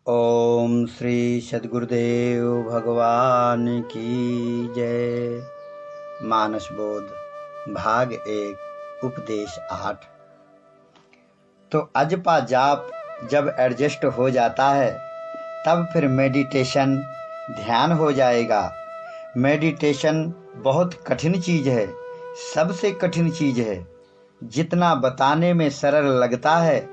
ओम श्री सद्गुरुदेव भगवान की जय। मानस बोध भाग 1 उपदेश 8। तो अजपा जाप जब एडजस्ट हो जाता है तब फिर मेडिटेशन ध्यान हो जाएगा। मेडिटेशन बहुत कठिन चीज़ है, सबसे कठिन चीज़ है। जितना बताने में सरल लगता है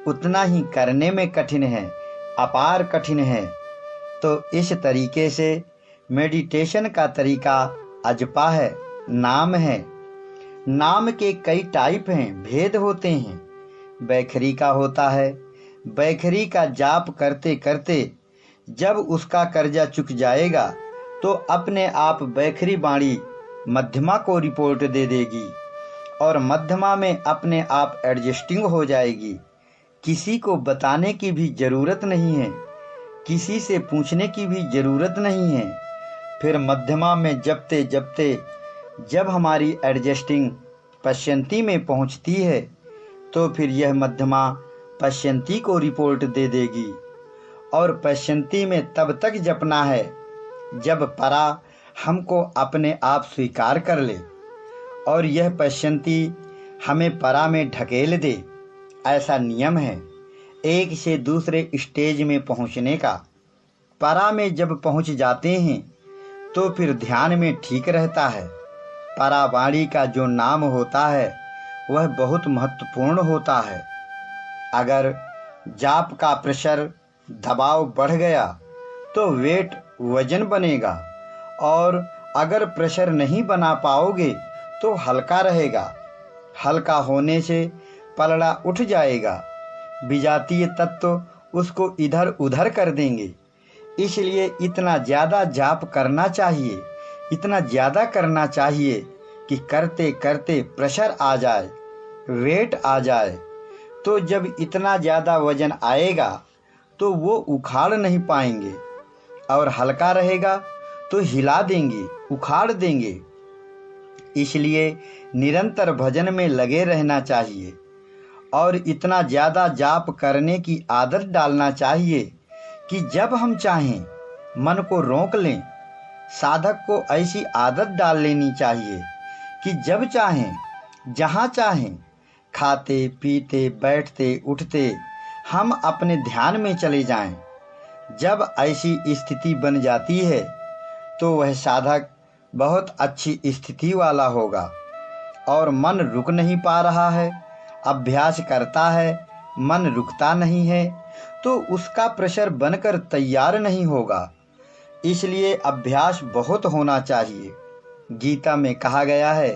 उतना ही करने में कठिन है, अपार कठिन है। तो इस तरीके से मेडिटेशन का तरीका अजपा है, नाम है। नाम के कई टाइप हैं, भेद होते हैं। बैखरी का होता है। बैखरी का जाप करते करते जब उसका कर्जा चुक जाएगा तो अपने आप बैखरी बाणी मध्यमा को रिपोर्ट दे देगी और मध्यमा में अपने आप एडजस्टिंग हो जाएगी। किसी को बताने की भी ज़रूरत नहीं है, किसी से पूछने की भी ज़रूरत नहीं है। फिर मध्यमा में जपते जपते जब हमारी एडजस्टिंग पश्यंती में पहुंचती है तो फिर यह मध्यमा पश्यंती को रिपोर्ट दे देगी। और पश्यंती में तब तक जपना है जब परा हमको अपने आप स्वीकार कर ले और यह पश्यंती हमें परा में ढकेल दे। ऐसा नियम है एक से दूसरे स्टेज में पहुंचने का। परा में जब पहुंच जाते हैं तो फिर ध्यान में ठीक रहता है। परावाणी का जो नाम होता है वह बहुत महत्वपूर्ण होता है। अगर जाप का प्रेशर दबाव बढ़ गया तो वेट वजन बनेगा, और अगर प्रेशर नहीं बना पाओगे तो हल्का रहेगा। हल्का होने से पलड़ा उठ जाएगा, विजातीय तत्व उसको इधर उधर कर देंगे। इसलिए इतना ज़्यादा जाप करना चाहिए, इतना ज़्यादा करना चाहिए कि करते करते प्रेशर आ जाए, वेट आ जाए। तो जब इतना ज़्यादा वजन आएगा तो वो उखाड़ नहीं पाएंगे, और हल्का रहेगा तो हिला देंगे, उखाड़ देंगे। इसलिए निरंतर भजन में लगे रहना चाहिए और इतना ज़्यादा जाप करने की आदत डालना चाहिए कि जब हम चाहें मन को रोक लें। साधक को ऐसी आदत डाल लेनी चाहिए कि जब चाहें, जहाँ चाहें, खाते पीते बैठते उठते हम अपने ध्यान में चले जाएं। जब ऐसी स्थिति बन जाती है तो वह साधक बहुत अच्छी स्थिति वाला होगा। और मन रुक नहीं पा रहा है, अभ्यास करता है, मन रुकता नहीं है, तो उसका प्रेशर बनकर तैयार नहीं होगा। इसलिए अभ्यास बहुत होना चाहिए। गीता में कहा गया है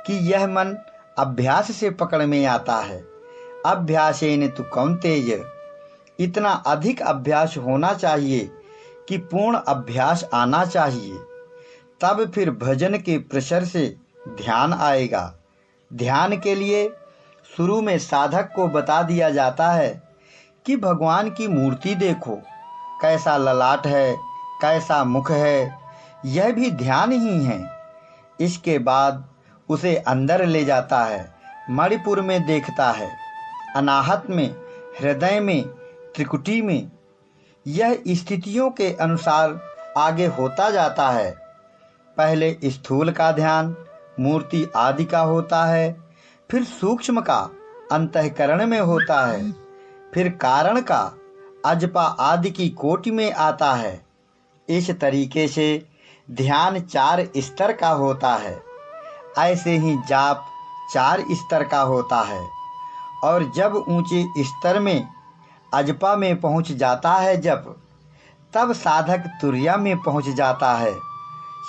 कि यह मन अभ्यास से पकड़ में आता है। अभ्यासेन तु कौन्तेय, इतना अधिक अभ्यास होना चाहिए कि पूर्ण अभ्यास आना चाहिए। तब फिर भजन के प्रेशर से ध्यान आएगा। ध्यान के लिए शुरू में साधक को बता दिया जाता है कि भगवान की मूर्ति देखो, कैसा ललाट है, कैसा मुख है, यह भी ध्यान ही है। इसके बाद उसे अंदर ले जाता है, मणिपुर में देखता है, अनाहत में, हृदय में, त्रिकुटी में। यह स्थितियों के अनुसार आगे होता जाता है। पहले स्थूल का ध्यान मूर्ति आदि का होता है, फिर सूक्ष्म का अंतःकरण में होता है, फिर कारण का अजपा आदि की कोटि में आता है। इस तरीके से ध्यान 4 स्तर का होता है। ऐसे ही जाप 4 स्तर का होता है। और जब ऊंचे स्तर में अजपा में पहुंच जाता है तब साधक तुर्या में पहुंच जाता है,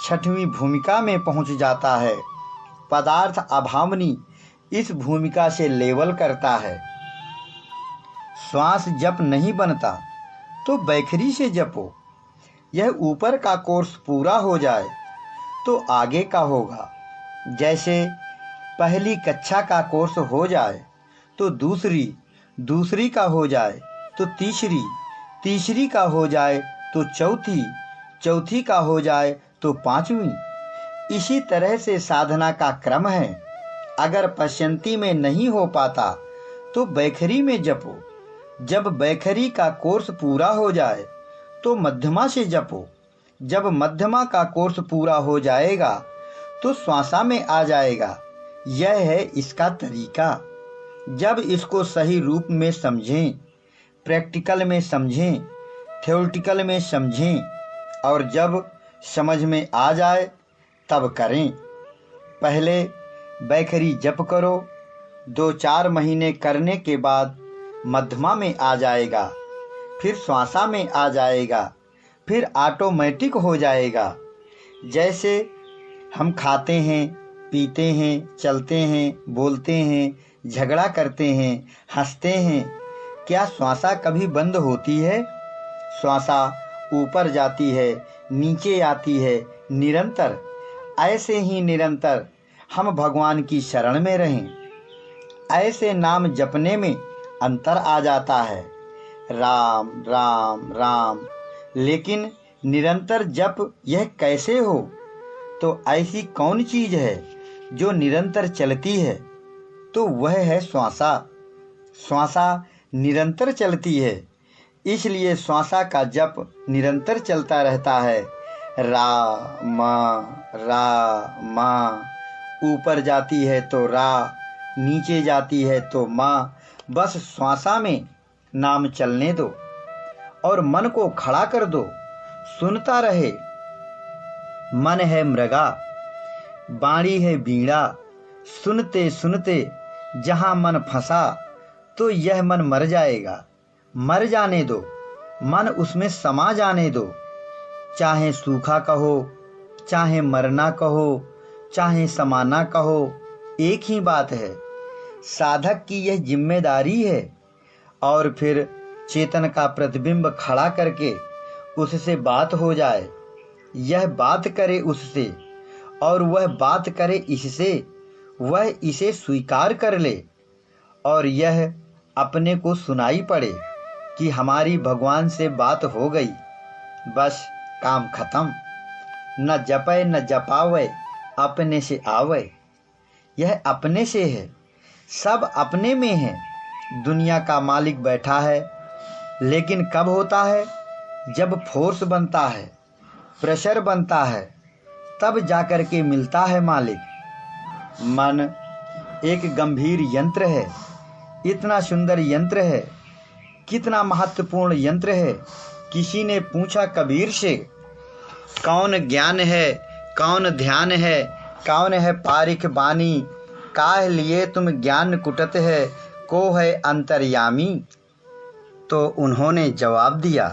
6वीं भूमिका में पहुंच जाता है। पदार्थ अभावनी इस भूमिका से लेवल करता है। श्वास जप नहीं बनता तो बैखरी से जपो। यह ऊपर का कोर्स पूरा हो जाए तो आगे का होगा। जैसे पहली कक्षा का कोर्स हो जाए तो दूसरी, दूसरी का हो जाए तो तीसरी, तीसरी का हो जाए तो चौथी, चौथी का हो जाए तो 5वीं। इसी तरह से साधना का क्रम है। अगर पश्यंती में नहीं हो पाता तो बैखरी में जपो। जब बैखरी का कोर्स पूरा हो जाए तो मध्यमा से जपो। जब मध्यमा का कोर्स पूरा हो जाएगा तो श्वासा में आ जाएगा। यह है इसका तरीका। जब इसको सही रूप में समझें, प्रैक्टिकल में समझें, थ्योरेटिकल में समझें और जब समझ में आ जाए तब करें। पहले बैखरी जप करो, 2-4 महीने करने के बाद मध्यमा में आ जाएगा, फिर श्वासा में आ जाएगा, फिर ऑटोमेटिक हो जाएगा। जैसे हम खाते हैं, पीते हैं, चलते हैं, बोलते हैं, झगड़ा करते हैं, हंसते हैं, क्या श्वासा कभी बंद होती है? श्वासा ऊपर जाती है, नीचे आती है, निरंतर। ऐसे ही निरंतर हम भगवान की शरण में रहें। ऐसे नाम जपने में अंतर आ जाता है, राम राम राम। लेकिन निरंतर जप यह कैसे हो? तो ऐसी कौन चीज है जो निरंतर चलती है? तो वह है श्वासा। श्वासा निरंतर चलती है, इसलिए श्वासा का जप निरंतर चलता रहता है। रा मा, ऊपर जाती है तो रा, नीचे जाती है तो माँ। बस श्वासा में नाम चलने दो और मन को खड़ा कर दो, सुनता रहे। मन है मृगा, बाणी है बीड़ा, सुनते सुनते जहाँ मन फंसा तो यह मन मर जाएगा। मर जाने दो, मन उसमें समा जाने दो। चाहे सूखा कहो, चाहे मरना कहो, चाहे समाना कहो, एक ही बात है। साधक की यह जिम्मेदारी है। और फिर चेतन का प्रतिबिंब खड़ा करके उससे बात हो जाए। यह बात करे उससे और वह बात करे इससे, वह इसे स्वीकार कर ले और यह अपने को सुनाई पड़े कि हमारी भगवान से बात हो गई। बस काम खत्म। न जपे न जपावे, अपने से आवे। यह अपने से है, सब अपने में है। दुनिया का मालिक बैठा है, लेकिन कब होता है? जब फोर्स बनता है, प्रेशर बनता है, तब जाकर के मिलता है मालिक। मन एक गंभीर यंत्र है, इतना सुंदर यंत्र है, कितना महत्वपूर्ण यंत्र है। किसी ने पूछा कबीर से, कौन ज्ञान है, कौन ध्यान है, कौन है पारिख बानी, काहे लिए तुम ज्ञान कुटत है, को है अंतर्यामी। तो उन्होंने जवाब दिया,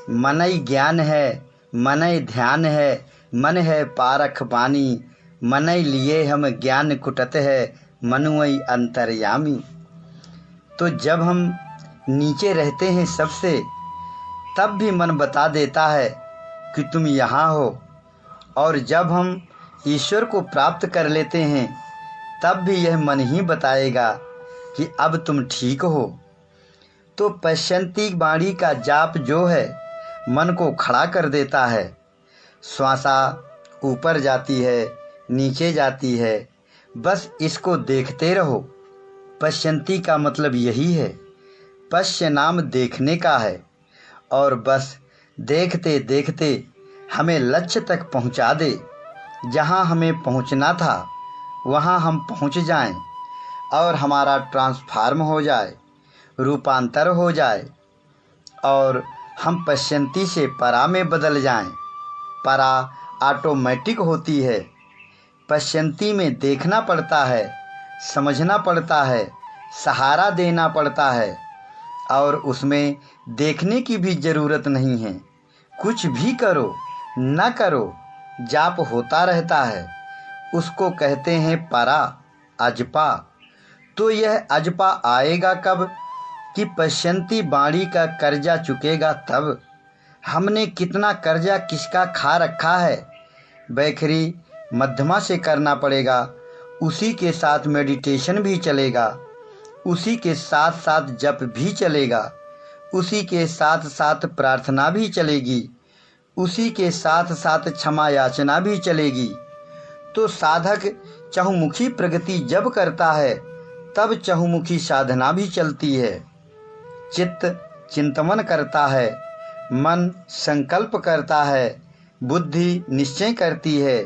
मनई ज्ञान है, मनई ध्यान है, मन है पारख बानी, मनई लिए हम ज्ञान कुटत है, मनुई अंतर्यामी। तो जब हम नीचे रहते हैं सबसे, तब भी मन बता देता है कि तुम यहाँ हो। और जब हम ईश्वर को प्राप्त कर लेते हैं, तब भी यह मन ही बताएगा कि अब तुम ठीक हो। तो पश्यंती बाणी का जाप जो है, मन को खड़ा कर देता है। श्वासा ऊपर जाती है, नीचे जाती है, बस इसको देखते रहो। पश्यंती का मतलब यही है, पश्य नाम देखने का है। और बस देखते देखते हमें लक्ष्य तक पहुंचा दे। जहां हमें पहुंचना था वहां हम पहुंच जाएं और हमारा ट्रांसफार्म हो जाए, रूपांतर हो जाए और हम पश्यंती से परा में बदल जाएं। परा ऑटोमेटिक होती है। पश्यंती में देखना पड़ता है, समझना पड़ता है, सहारा देना पड़ता है। और उसमें देखने की भी ज़रूरत नहीं है। कुछ भी करो न करो, जाप होता रहता है। उसको कहते हैं परा, अजपा। तो यह अजपा आएगा कब? कि पश्यंती बाणी का कर्जा चुकेगा तब। हमने कितना कर्जा किसका खा रखा है? बैखरी मध्यमा से करना पड़ेगा, उसी के साथ मेडिटेशन भी चलेगा, उसी के साथ साथ जप भी चलेगा, उसी के साथ साथ प्रार्थना भी चलेगी, उसी के साथ साथ क्षमा याचना भी चलेगी। तो साधक चहुमुखी प्रगति जब करता है, तब चहुमुखी साधना भी चलती है। चित्त चिंतन करता है, मन संकल्प करता है, बुद्धि निश्चय करती है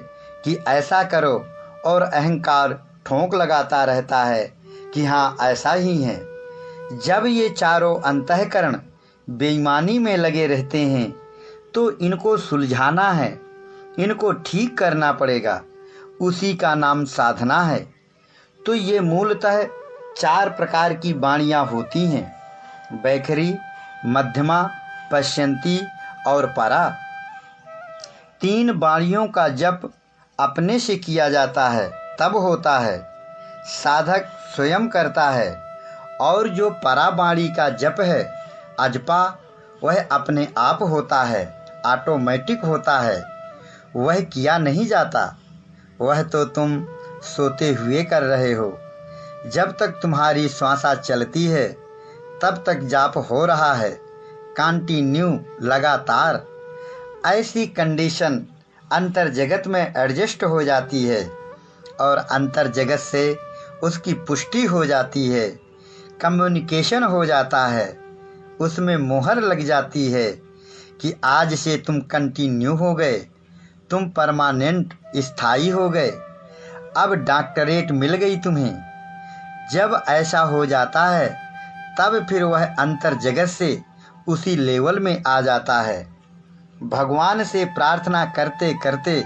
कि ऐसा करो, और अहंकार ठोंक लगाता रहता है कि हाँ ऐसा ही है। जब ये चारों अंतःकरण बेईमानी में लगे रहते हैं तो इनको सुलझाना है, इनको ठीक करना पड़ेगा, उसी का नाम साधना है। तो ये मूलतः 4 प्रकार की वाणियाँ होती हैं, वैखरी, मध्यमा, पश्यंती और परा। 3 वाणियों का जप अपने से किया जाता है तब होता है, साधक स्वयं करता है। और जो परावाणी का जप है अजपा, वह अपने आप होता है, ऑटोमेटिक होता है, वह किया नहीं जाता। वह तो तुम सोते हुए कर रहे हो। जब तक तुम्हारी श्वासा चलती है तब तक जाप हो रहा है, कंटिन्यू, लगातार। ऐसी कंडीशन अंतर जगत में एडजस्ट हो जाती है और अंतर जगत से उसकी पुष्टि हो जाती है, कम्युनिकेशन हो जाता है, उसमें मोहर लग जाती है कि आज से तुम कंटिन्यू हो गए, तुम परमानेंट स्थायी हो गए, अब डॉक्टरेट मिल गई तुम्हें। जब ऐसा हो जाता है तब फिर वह अंतर जगत से उसी लेवल में आ जाता है। भगवान से प्रार्थना करते करते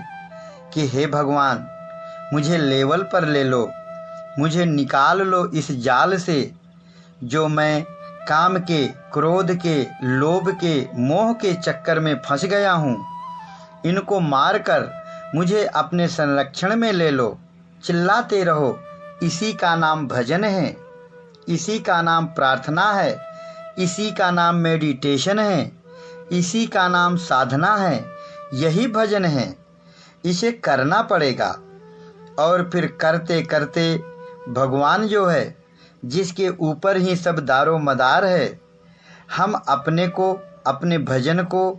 कि हे भगवान, मुझे लेवल पर ले लो, मुझे निकाल लो इस जाल से जो मैं काम के, क्रोध के, लोभ के, मोह के चक्कर में फंस गया हूँ। इनको मारकर मुझे अपने संरक्षण में ले लो। चिल्लाते रहो, इसी का नाम भजन है, इसी का नाम प्रार्थना है, इसी का नाम मेडिटेशन है, इसी का नाम साधना है, यही भजन है। इसे करना पड़ेगा। और फिर करते करते भगवान जो है, जिसके ऊपर ही सब दारो मदार है, हम अपने को, अपने भजन को,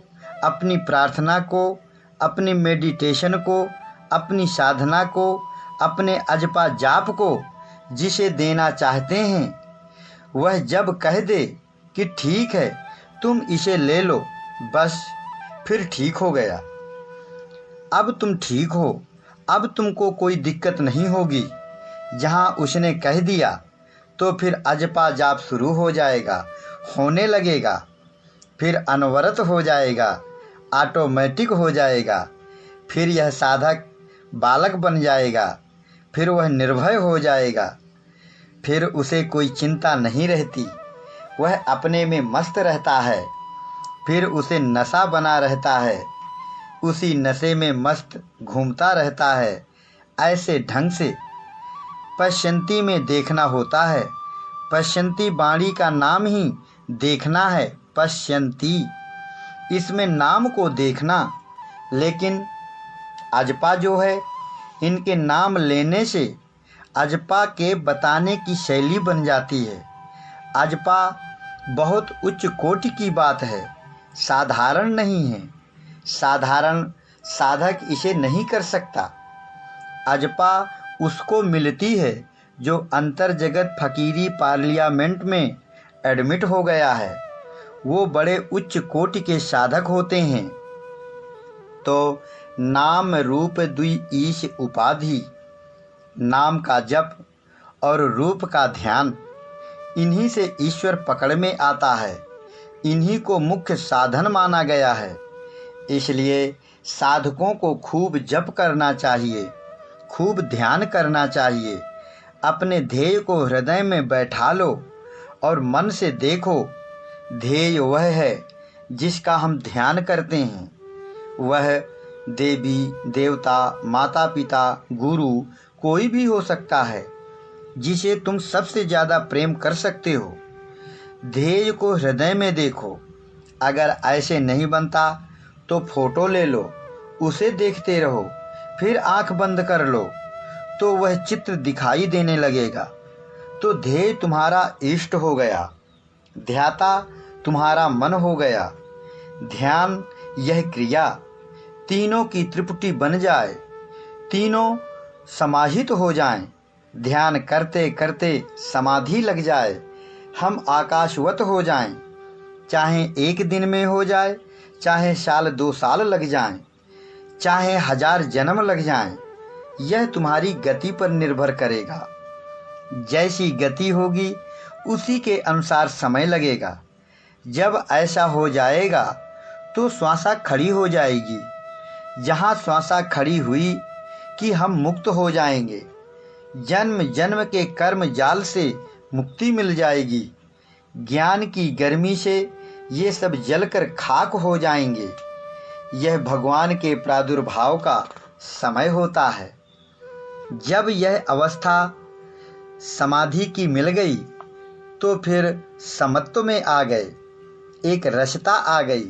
अपनी प्रार्थना को, अपनी मेडिटेशन को, अपनी साधना को, अपने अजपा जाप को जिसे देना चाहते हैं, वह जब कह दे कि ठीक है तुम इसे ले लो, बस फिर ठीक हो गया। अब तुम ठीक हो, अब तुमको कोई दिक्कत नहीं होगी। जहाँ उसने कह दिया तो फिर अजपा जाप शुरू हो जाएगा, होने लगेगा, फिर अनवरत हो जाएगा, ऑटोमेटिक हो जाएगा। फिर यह साधक बालक बन जाएगा, फिर वह निर्भय हो जाएगा, फिर उसे कोई चिंता नहीं रहती, वह अपने में मस्त रहता है। फिर उसे नशा बना रहता है, उसी नशे में मस्त घूमता रहता है। ऐसे ढंग से पश्यंती में देखना होता है। पश्यंती वाणी का नाम ही देखना है, पश्यंती, इसमें नाम को देखना। लेकिन अजपा जो है, इनके नाम लेने से अजपा के बताने की शैली बन जाती है। अजपा बहुत उच्च कोटि की बात है, साधारण नहीं है। साधारण साधक इसे नहीं कर सकता। अजपा उसको मिलती है जो अंतर जगत फकीरी पार्लियामेंट में एडमिट हो गया है, वो बड़े उच्च कोटि के साधक होते हैं। तो नाम रूप द्वि ईश उपाधि, नाम का जप और रूप का ध्यान, इन्हीं से ईश्वर पकड़ में आता है, इन्हीं को मुख्य साधन माना गया है। इसलिए साधकों को खूब जप करना चाहिए, खूब ध्यान करना चाहिए। अपने ध्येय को हृदय में बैठा लो और मन से देखो, ध्येय वह है जिसका हम ध्यान करते हैं। वह देवी देवता, माता पिता, गुरु कोई भी हो सकता है जिसे तुम सबसे ज़्यादा प्रेम कर सकते हो। ध्येय को हृदय में देखो। अगर ऐसे नहीं बनता तो फोटो ले लो, उसे देखते रहो, फिर आंख बंद कर लो तो वह चित्र दिखाई देने लगेगा। तो ध्येय तुम्हारा इष्ट हो गया, ध्याता तुम्हारा मन हो गया। ध्यान यह क्रिया तीनों की त्रिपुटी बन जाए, तीनों समाहित हो जाएं, ध्यान करते करते समाधि लग जाए, हम आकाशवत हो जाएं, चाहे एक दिन में हो जाए, चाहे साल 2 साल लग जाएं, चाहे 1000 जन्म लग जाएं, यह तुम्हारी गति पर निर्भर करेगा। जैसी गति होगी उसी के अनुसार समय लगेगा। जब ऐसा हो जाएगा तो श्वासा खड़ी हो जाएगी। जहाँ श्वासा खड़ी हुई कि हम मुक्त हो जाएंगे, जन्म जन्म के कर्म जाल से मुक्ति मिल जाएगी। ज्ञान की गर्मी से ये सब जलकर खाक हो जाएंगे। यह भगवान के प्रादुर्भाव का समय होता है। जब यह अवस्था समाधि की मिल गई तो फिर समत्व में आ गए, एक रसता आ गई।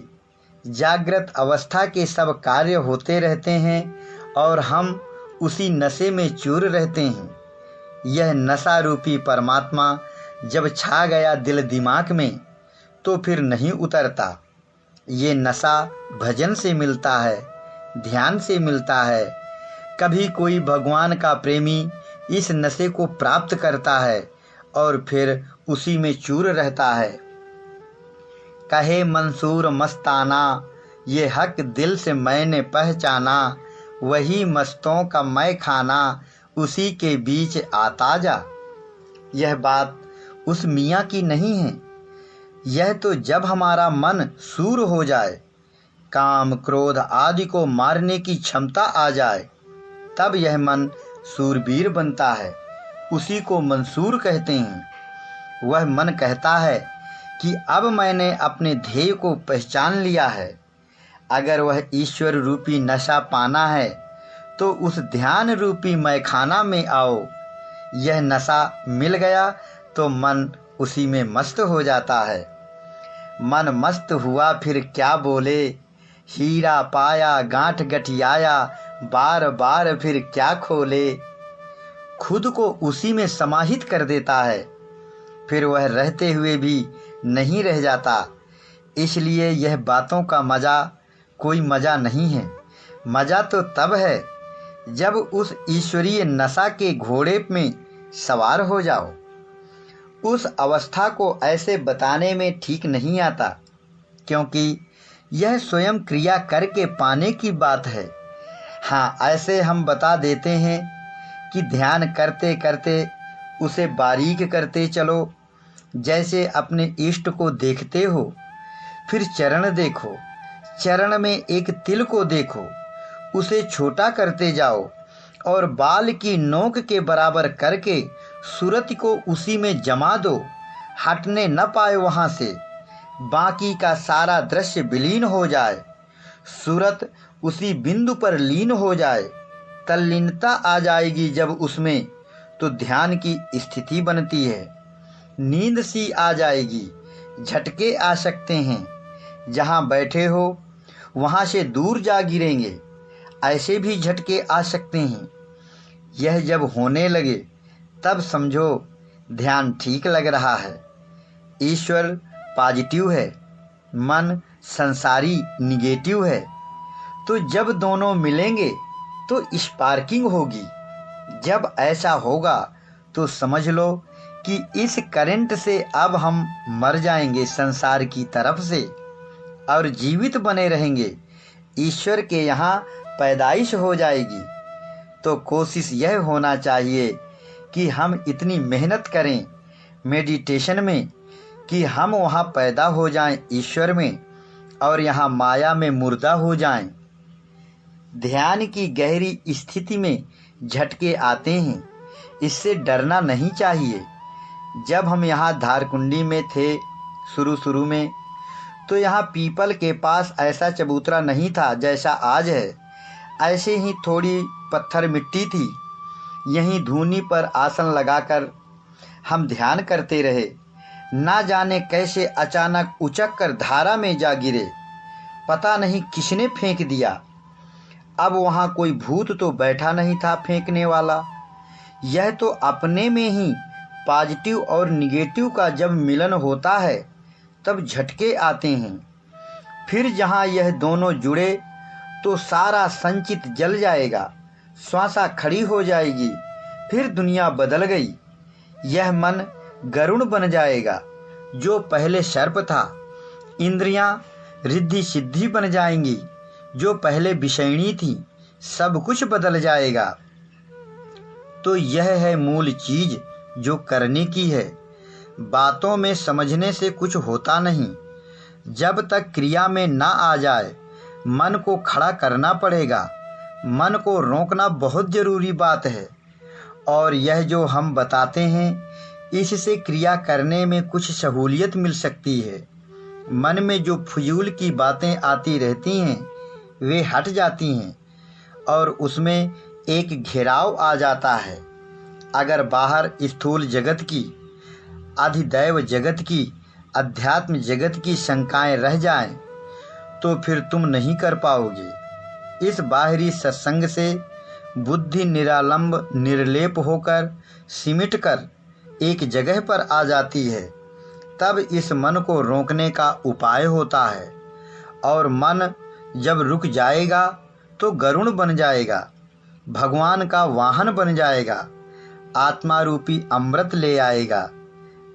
जागृत अवस्था के सब कार्य होते रहते हैं और हम उसी नशे में चूर रहते हैं। यह नशा रूपी परमात्मा जब छा गया दिल दिमाग में तो फिर नहीं उतरता। ये नशा भजन से मिलता है, ध्यान से मिलता है। कभी कोई भगवान का प्रेमी इस नशे को प्राप्त करता है और फिर उसी में चूर रहता है। कहे मंसूर मस्ताना, ये हक दिल से मैंने पहचाना, वही मस्तों का मैं खाना, उसी के बीच आता जा। यह बात उस मियाँ की नहीं है। यह तो जब हमारा मन सूर हो जाए, काम क्रोध आदि को मारने की क्षमता आ जाए, तब यह मन सूरवीर बनता है। उसी को मंसूर कहते हैं। वह मन कहता है कि अब मैंने अपने ध्येय को पहचान लिया है। अगर वह ईश्वर रूपी नशा पाना है तो उस ध्यान रूपी मैखाना में आओ। यह नशा मिल गया तो मन उसी में मस्त हो जाता है। मन मस्त हुआ फिर क्या बोले, हीरा पाया गांठ गठियाया, बार बार फिर क्या खोले। खुद को उसी में समाहित कर देता है, फिर वह रहते हुए भी नहीं रह जाता। इसलिए यह बातों का मज़ा कोई मज़ा नहीं है। मज़ा तो तब है जब उस ईश्वरीय नशा के घोड़े में सवार हो जाओ। उस अवस्था को ऐसे बताने में ठीक नहीं आता, क्योंकि यह स्वयं क्रिया करके पाने की बात है। हाँ, ऐसे हम बता देते हैं कि ध्यान करते करते उसे बारीक करते चलो। जैसे अपने इष्ट को देखते हो, फिर चरण देखो, चरण में एक तिल को देखो, उसे छोटा करते जाओ और बाल की नोक के बराबर करके सूरत को उसी में जमा दो। हटने न पाए वहाँ से, बाकी का सारा दृश्य विलीन हो जाए। सूरत उसी बिंदु पर लीन हो जाए। तल्लीनता आ जाएगी जब उसमें, तो ध्यान की स्थिति बनती है। नींद सी आ जाएगी, झटके आ सकते हैं। जहाँ बैठे हो वहाँ से दूर जा गिरेंगे, ऐसे भी झटके आ सकते हैं। यह जब होने लगे तब समझो ध्यान ठीक लग रहा है। ईश्वर पॉजिटिव है, मन संसारी निगेटिव है। तो जब दोनों मिलेंगे तो स्पार्किंग होगी। जब ऐसा होगा तो समझ लो कि इस करंट से अब हम मर जाएंगे संसार की तरफ से और जीवित बने रहेंगे। ईश्वर के यहाँ पैदाइश हो जाएगी। तो कोशिश यह होना चाहिए कि हम इतनी मेहनत करें मेडिटेशन में कि हम वहाँ पैदा हो जाएं ईश्वर में, और यहाँ माया में मुर्दा हो जाएं। ध्यान की गहरी स्थिति में झटके आते हैं, इससे डरना नहीं चाहिए। जब हम यहाँ धारकुंडी में थे शुरू में, तो यहाँ पीपल के पास ऐसा चबूतरा नहीं था जैसा आज है। ऐसे ही थोड़ी पत्थर मिट्टी थी। यहीं धूनी पर आसन लगाकर हम ध्यान करते रहे। ना जाने कैसे अचानक उचक कर धारा में जा गिरे। पता नहीं किसने फेंक दिया। अब वहाँ कोई भूत तो बैठा नहीं था फेंकने वाला। यह तो अपने में ही पॉजिटिव और निगेटिव का जब मिलन होता है तब झटके आते हैं। फिर जहाँ यह दोनों जुड़े तो सारा संचित जल जाएगा, श्वासा खड़ी हो जाएगी, फिर दुनिया बदल गई। यह मन गरुड़ बन जाएगा, जो पहले सर्प था, इंद्रियां रिद्धि सिद्धि बन जाएंगी। जो पहले विषयणी थी, सब कुछ बदल जाएगा। तो यह है मूल चीज जो करने की है। बातों में समझने से कुछ होता नहीं। जब तक क्रिया में ना आ जाए, मन को खड़ा करना पड़ेगा। मन को रोकना बहुत जरूरी बात है। और यह जो हम बताते हैं, इससे क्रिया करने में कुछ सहूलियत मिल सकती है। मन में जो फजूल की बातें आती रहती हैं, वे हट जाती हैं और उसमें एक घेराव आ जाता है। अगर बाहर स्थूल जगत की, अधिदैव जगत की, अध्यात्म जगत की शंकाएं रह जाएं, तो फिर तुम नहीं कर पाओगे। इस बाहरी सत्संग से बुद्धि निरालंब निर्लेप होकर सिमट कर एक जगह पर आ जाती है। तब इस मन को रोकने का उपाय होता है। और मन जब रुक जाएगा तो गरुड़ बन जाएगा, भगवान का वाहन बन जाएगा, आत्मा रूपी अमृत ले आएगा।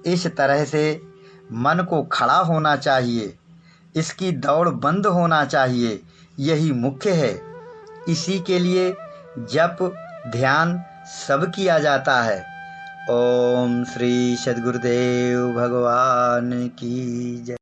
इस तरह से मन को खड़ा होना चाहिए, इसकी दौड़ बंद होना चाहिए। यही मुख्य है। इसी के लिए जप ध्यान सब किया जाता है। ओम श्री सद्गुरुदेव भगवान की जय।